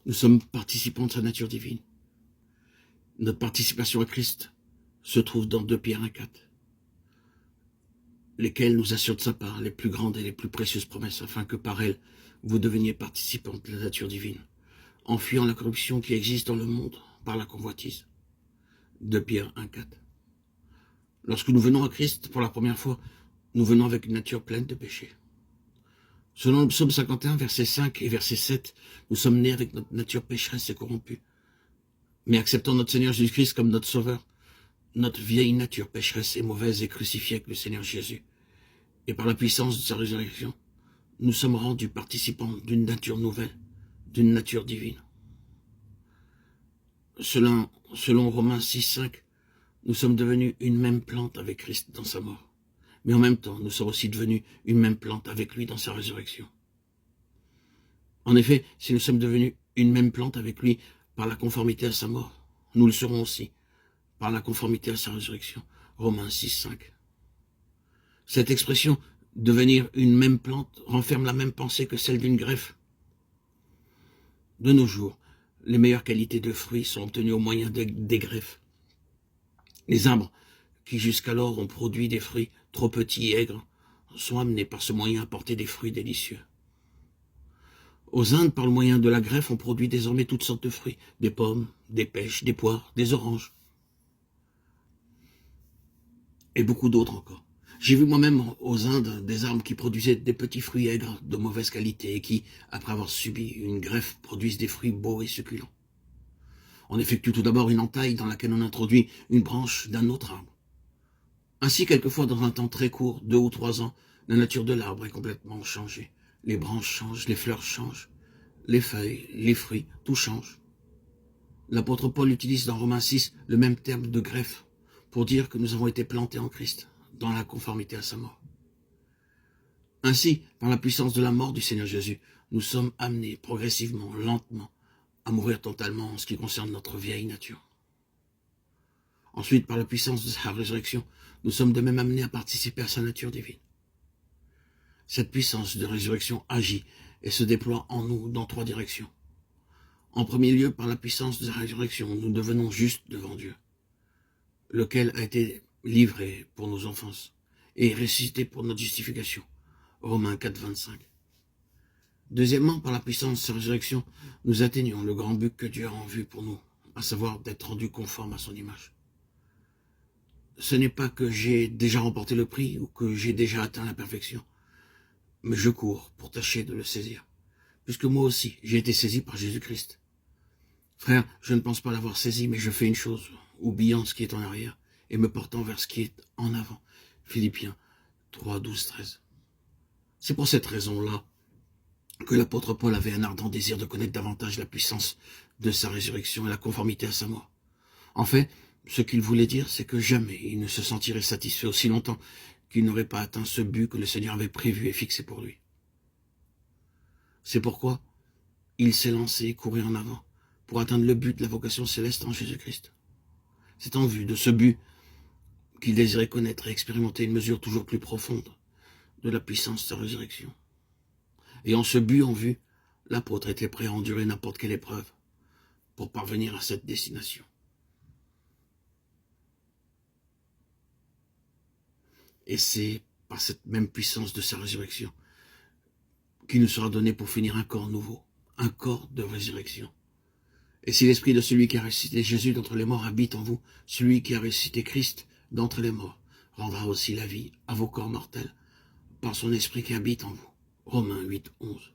Nous sommes participants de sa nature divine. Notre participation à Christ se trouve dans 2 Pierre 1,4, lesquels nous assurent de sa part les plus grandes et les plus précieuses promesses, afin que par elles, vous deveniez participants de la nature divine, en fuyant la corruption qui existe dans le monde par la convoitise. 2 Pierre 1,4. Lorsque nous venons à Christ pour la première fois, nous venons avec une nature pleine de péché. Selon le psaume 51, verset 5 et verset 7, nous sommes nés avec notre nature pécheresse et corrompue. Mais acceptant notre Seigneur Jésus-Christ comme notre Sauveur, notre vieille nature pécheresse et mauvaise est crucifiée avec le Seigneur Jésus. Et par la puissance de sa résurrection, nous sommes rendus participants d'une nature nouvelle, d'une nature divine. Selon Romains 6, 5, nous sommes devenus une même plante avec Christ dans sa mort. Mais en même temps, nous sommes aussi devenus une même plante avec lui dans sa résurrection. En effet, si nous sommes devenus une même plante avec lui par la conformité à sa mort, nous le serons aussi par la conformité à sa résurrection. Romains 6, 5. Cette expression « devenir une même plante » renferme la même pensée que celle d'une greffe. De nos jours, les meilleures qualités de fruits sont obtenues au moyen des greffes. Les arbres qui jusqu'alors ont produit des fruits trop petits et aigres sont amenés par ce moyen à porter des fruits délicieux. Aux Indes, par le moyen de la greffe, on produit désormais toutes sortes de fruits, des pommes, des pêches, des poires, des oranges, et beaucoup d'autres encore. J'ai vu moi-même aux Indes des arbres qui produisaient des petits fruits aigres de mauvaise qualité et qui, après avoir subi une greffe, produisent des fruits beaux et succulents. On effectue tout d'abord une entaille dans laquelle on introduit une branche d'un autre arbre. Ainsi, quelquefois, dans un temps très court, 2 ou 3 ans, la nature de l'arbre est complètement changée. Les branches changent, les fleurs changent, les feuilles, les fruits, tout change. L'apôtre Paul utilise dans Romains 6 le même terme de greffe pour dire que nous avons été plantés en Christ, dans la conformité à sa mort. Ainsi, par la puissance de la mort du Seigneur Jésus, nous sommes amenés progressivement, lentement, à mourir totalement en ce qui concerne notre vieille nature. Ensuite, par la puissance de sa résurrection, nous sommes de même amenés à participer à sa nature divine. Cette puissance de résurrection agit et se déploie en nous dans 3 directions. En premier lieu, par la puissance de la résurrection, nous devenons justes devant Dieu, lequel a été livré pour nos offenses et ressuscité pour notre justification. Romains 4, 25. Deuxièmement, par la puissance de sa résurrection, nous atteignons le grand but que Dieu a en vue pour nous, à savoir d'être rendus conformes à son image. Ce n'est pas que j'ai déjà remporté le prix ou que j'ai déjà atteint la perfection, mais je cours pour tâcher de le saisir, puisque moi aussi j'ai été saisi par Jésus-Christ. Frère, je ne pense pas l'avoir saisi, mais je fais une chose, oubliant ce qui est en arrière et me portant vers ce qui est en avant. Philippiens 3, 12, 13. C'est pour cette raison-là que l'apôtre Paul avait un ardent désir de connaître davantage la puissance de sa résurrection et la conformité à sa mort. En fait, ce qu'il voulait dire, c'est que jamais il ne se sentirait satisfait aussi longtemps qu'il n'aurait pas atteint ce but que le Seigneur avait prévu et fixé pour lui. C'est pourquoi il s'est lancé courir en avant pour atteindre le but de la vocation céleste en Jésus-Christ. C'est en vue de ce but qu'il désirait connaître et expérimenter une mesure toujours plus profonde de la puissance de sa résurrection. Et en ce but en vue, l'apôtre était prêt à endurer n'importe quelle épreuve pour parvenir à cette destination. Et c'est par cette même puissance de sa résurrection qu'il nous sera donné pour finir un corps nouveau, un corps de résurrection. Et si l'esprit de celui qui a ressuscité Jésus d'entre les morts habite en vous, celui qui a ressuscité Christ d'entre les morts rendra aussi la vie à vos corps mortels par son esprit qui habite en vous. Romains 8, 11.